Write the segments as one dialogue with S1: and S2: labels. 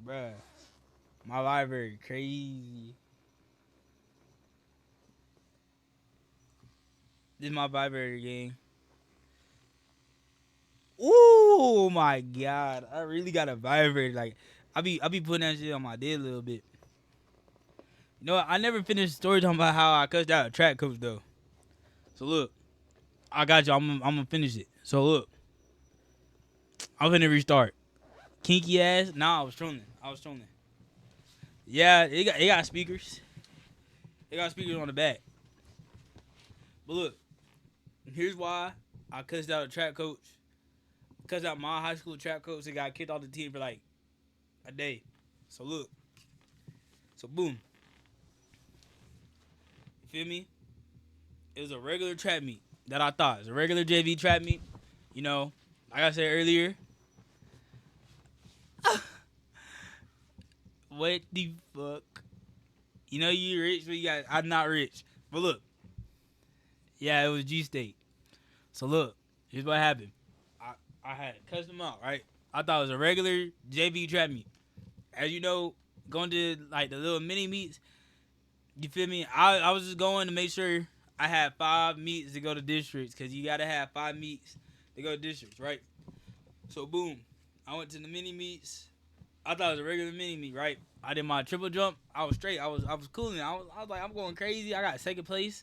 S1: Bruh. My library crazy. This is my library game. Ooh my god. I really got a vibrator. Like I be putting that shit on my day a little bit. You know what? I never finished the story talking about how I cussed out a track coach though. So look, I got you. I'm gonna finish it. So look, I'm finna restart. Kinky ass. Nah, I was trolling. Yeah, it got speakers. It got speakers on the back. But look, here's why I cussed out a track coach. Cussed out my high school track coach and got kicked off the team for like a day. So look. So boom. You feel me? It was a regular trap meet that I thought. It was a regular JV trap meet. You know, like I said earlier. What the fuck? You know you rich, but I'm not rich. But look. Yeah, it was G State. So look, here's what happened. I had cussed them out, right? I thought it was a regular JV trap meet. As you know, going to like the little mini meets, you feel me? I was just going to make sure I had 5 meets to go to districts because you got to have 5 meets to go to districts, right? So boom, I went to the mini meets. I thought it was a regular mini meet, right? I did my triple jump. I was straight. I was cooling. I was like, I'm going crazy. I got second place.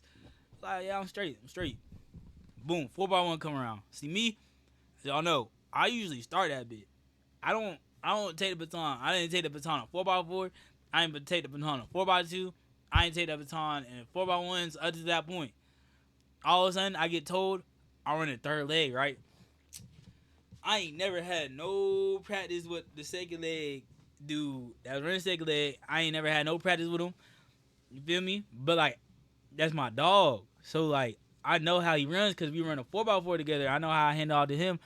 S1: Like, yeah, I'm straight. Boom, 4x1 come around. See me? As y'all know, I usually start that bit. I don't take the baton. I didn't take the baton on 4x4. I didn't take the baton on 4x2. I didn't take the baton and 4x1s up to that point. All of a sudden, I get told I run a third leg, right? I ain't never had no practice with the second leg dude that was running second leg. I ain't never had no practice with him. You feel me? But like, that's my dog. So like, I know how he runs because we run a 4x4 together. I know how I hand off to him,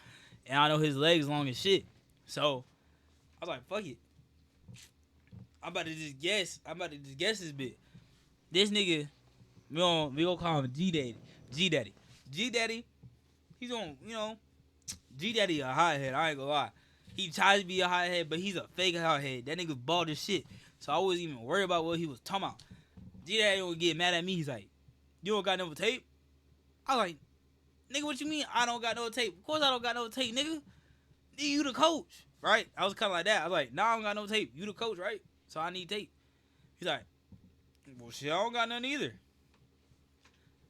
S1: and I know his legs long as shit. So I was like, fuck it. I'm about to just guess. This bit. This nigga, we gonna call him G Daddy. G Daddy. He's on, G Daddy a hothead. I ain't gonna lie. He tries to be a hothead, but he's a fake hothead. That nigga bald as shit. So I wasn't even worried about what he was talking about. G Daddy don't get mad at me. He's like, you don't got no tape? I was like, nigga, what you mean I don't got no tape? Of course I don't got no tape, nigga. You the coach, right? I was kind of like that. I was like, nah, I don't got no tape. You the coach, right? So I need tape. He's like, well, shit, I don't got none either.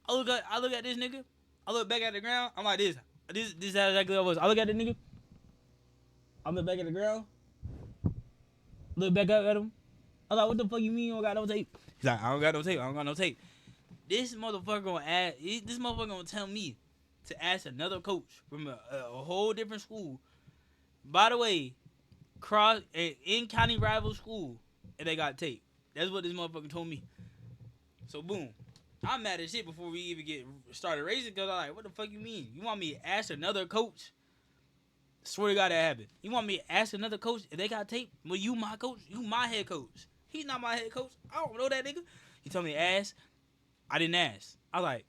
S1: I look at this nigga. I look back at the ground. I'm like this. This is exactly what I was. I look at the nigga. I look back at the ground. Look back up at him. I was like, what the fuck you mean you don't got no tape? He's like, I don't got no tape. This motherfucker gonna tell me to ask another coach from a whole different school. By the way, in county rival school, and they got tape. That's what this motherfucker told me. So boom, I'm mad as shit before we even get started racing because I'm like, what the fuck you mean? You want me to ask another coach? Swear to God that happened. You want me to ask another coach if they got tape? Well, you my coach. You my head coach. He's not my head coach. I don't know that nigga. He told me to ask. I didn't ask. I was like,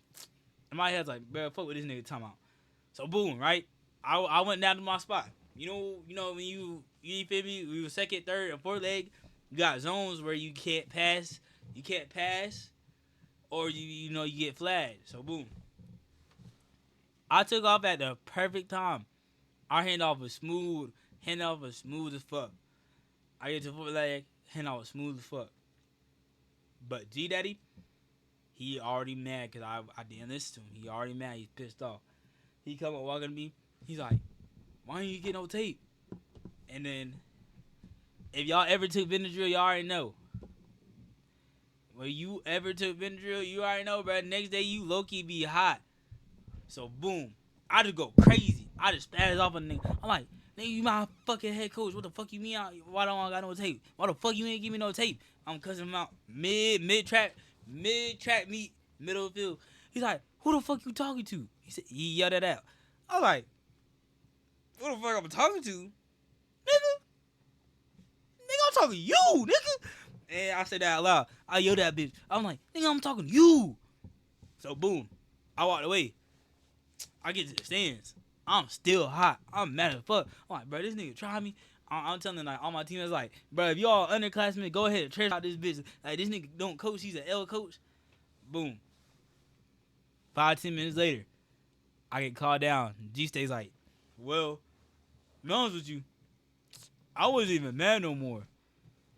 S1: in my head, I was like, bro, fuck what this nigga talking about. So boom, right? I went down to my spot. You know when you feel me? We were second, third, and fourth leg. You got zones where you can't pass. Or you get flagged. So boom. I took off at the perfect time. Our handoff was smooth. Handoff was smooth as fuck. I get to fourth leg. Handoff was smooth as fuck. But G Daddy, he already mad because I didn't listen to him. He already mad. He's pissed off. He come up walking to me. He's like, why didn't you get no tape? And then, if y'all ever took Benadryl, y'all already know. When you ever took Benadryl, you already know, bro. Next day, you low-key be hot. So, boom. I just go crazy. I just spaz off a nigga. I'm like, nigga, you my fucking head coach. What the fuck you mean? Why don't I got no tape? Why the fuck you ain't give me no tape? I'm cussing him out. Mid-track meet, middle of the field. He's like, who the fuck you talking to? He yelled that out. I was like, who the fuck I'm talking to? Nigga, I'm talking to you, nigga. And I said that out loud. I yelled at that bitch. I'm like, nigga, I'm talking to you. So boom, I walked away. I get to the stands. I'm still hot. I'm mad as fuck. I'm like, bro, this nigga tried me. I'm telling like all my teammates like, bro, if y'all underclassmen, go ahead and trash out this bitch. Like this nigga don't coach, he's an L coach. Boom. 5-10 minutes later, I get called down. G State's like, well, to be honest with you, I wasn't even mad no more.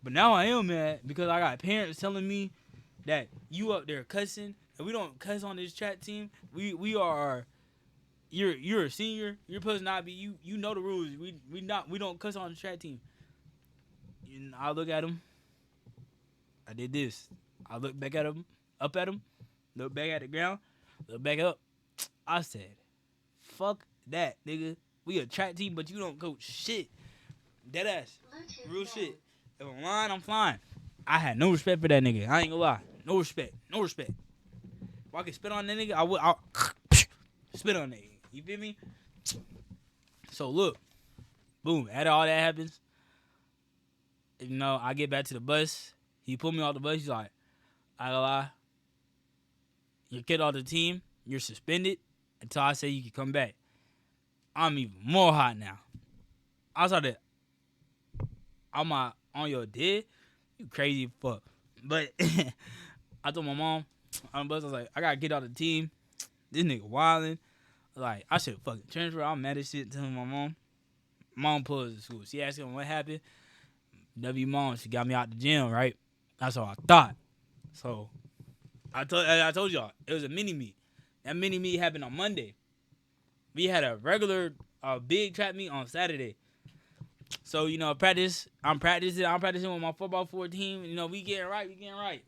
S1: But now I am mad because I got parents telling me that you up there cussing and we don't cuss on this track team. We are you're a senior. You're supposed to not be you know the rules. We don't cuss on the track team. And I look at him. I did this. I look back at him, up at him, look back at the ground, look back up. I said, fuck that, nigga. We a track team, but you don't coach shit. Dead ass. Real shit. If I'm lying, I'm flying. I had no respect for that nigga. I ain't gonna lie. No respect. No respect. If I could spit on that nigga, I'll spit on that nigga. You feel me? So look. Boom. After all that happens, you know, I get back to the bus. He pulled me off the bus. He's like, I ain't gonna lie. You're kicked off the team. You're suspended until I say you can come back. I'm even more hot now. I was like, I'm on your dead? You crazy fuck. But I told my mom on the bus, I was like, I gotta get out of the team. This nigga wildin'. Like, I should fucking transfer. I'm mad as shit telling my mom. Mom pulled us to school. She asked him what happened. Mom, she got me out the gym, right? That's what I thought. So I told y'all, it was a mini meet. That mini meet happened on Monday. We had a regular big trap meet on Saturday. So, you know, I'm practicing with my football 4 team. You know, we getting right.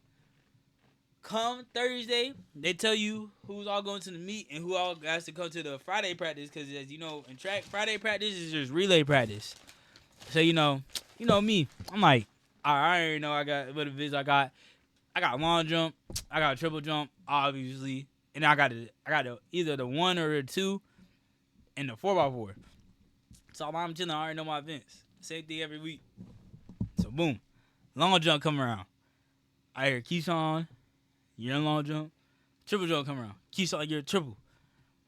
S1: Come Thursday, they tell you who's all going to the meet and who all has to come to the Friday practice. Because, as you know, in track, Friday practice is just relay practice. So, you know me. I'm like, I already know I got what it is. I got long jump. I got triple jump, obviously. And I got either the 1 or the 2 and the 4x4. So I'm chilling. I already know my events. Same thing every week. So boom, long jump come around. I hear Keyshawn, you're in long jump. Triple jump come around. Keyshawn, you're triple.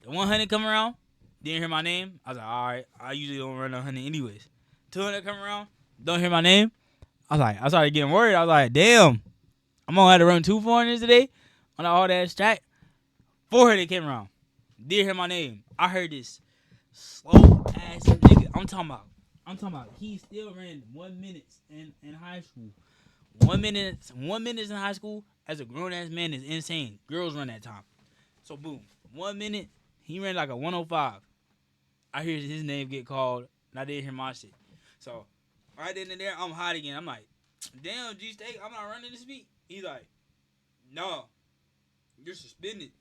S1: The 100 come around. Didn't hear my name. I was like, all right. I usually don't run 100 anyways. 200 come around. Don't hear my name. I started getting worried. I was like, damn, I'm gonna have to run 2 400s today on all that track. 400 came around. Didn't hear my name. I heard this slow ass nigga. I'm talking about he still ran 1 minute in high school. 1 minute in high school as a grown ass man is insane. Girls run that time. So boom, 1 minute, he ran like a 105. I hear his name get called, and I didn't hear my shit. So right then and there, I'm hot again. I'm like, damn, G State, I'm not running this beat. He's like, no, you're suspended.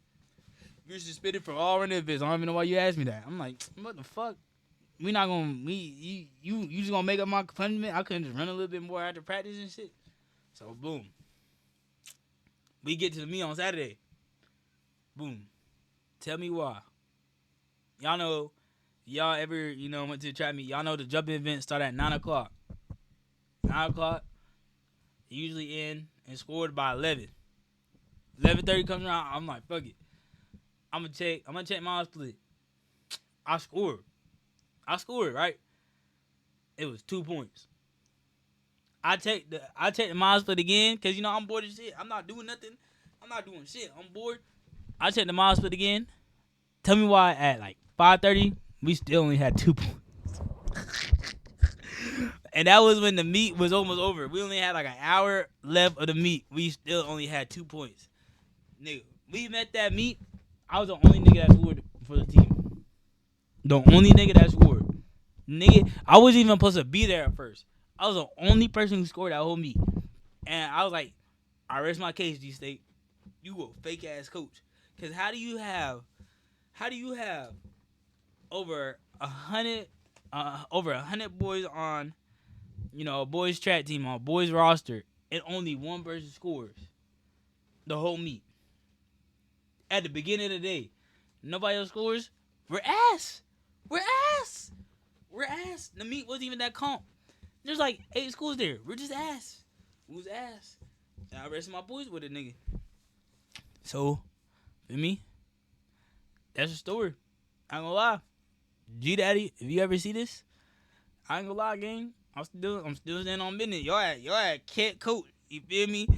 S1: You're suspended from all running events. I don't even know why you asked me that. I'm like, what the fuck? We not gonna you just gonna make up my punishment? I couldn't just run a little bit more after practice and shit. So boom, we get to the meet on Saturday. Boom, tell me why. Y'all know, y'all ever went to the track meet? Y'all know the jumping event start at 9:00. 9:00, usually in and scored by 11. 11:30 comes around. I'm like, fuck it. I'm gonna check my split. I scored, right? It was 2 points. I checked the mile split again, cause I'm bored as shit. I'm not doing nothing. I'm not doing shit. I'm bored. I checked the mile split again. Tell me why at like 5:30 we still only had 2 points. And that was when the meet was almost over. We only had like an hour left of the meet. We still only had 2 points. Nigga, we met that meet. I was the only nigga that scored for the team. The only nigga that scored. Nigga, I wasn't even supposed to be there at first. I was the only person who scored that whole meet. And I was like, I rest my case, G State. You a fake ass coach. Cause how do you have over 100 boys on a boys track team, on a boys roster, and only one person scores the whole meet? At the beginning of the day, nobody else scores. We're ass. The meet wasn't even that comp. There's like 8 schools there. We're just ass. Who's ass? And I rest my boys with it, nigga. So, for me, that's the story. I ain't gonna lie. G Daddy, if you ever see this, I ain't gonna lie, gang. I'm still standing on business. Y'all at cat coach. You feel me?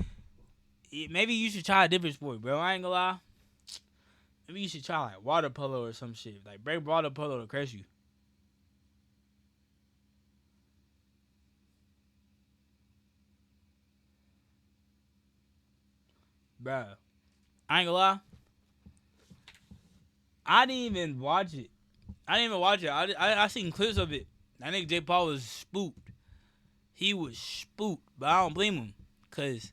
S1: Maybe you should try a different sport, bro. I ain't gonna lie. Maybe you should try like water polo or some shit. Like break water polo to crush you. Bruh. I ain't gonna lie. I didn't even watch it. I seen clips of it. That nigga J. Paul was spooked. He was spooked. But I don't blame him. Cause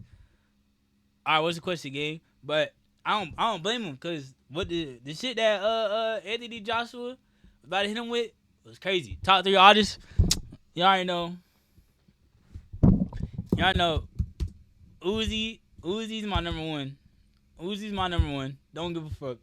S1: alright, what's the question, game? But I don't blame him because what the shit that Anthony Joshua was about to hit him with was crazy. Top 3 artists. Y'all already know. Y'all know Uzi's my number one. Uzi's my number one. Don't give a fuck.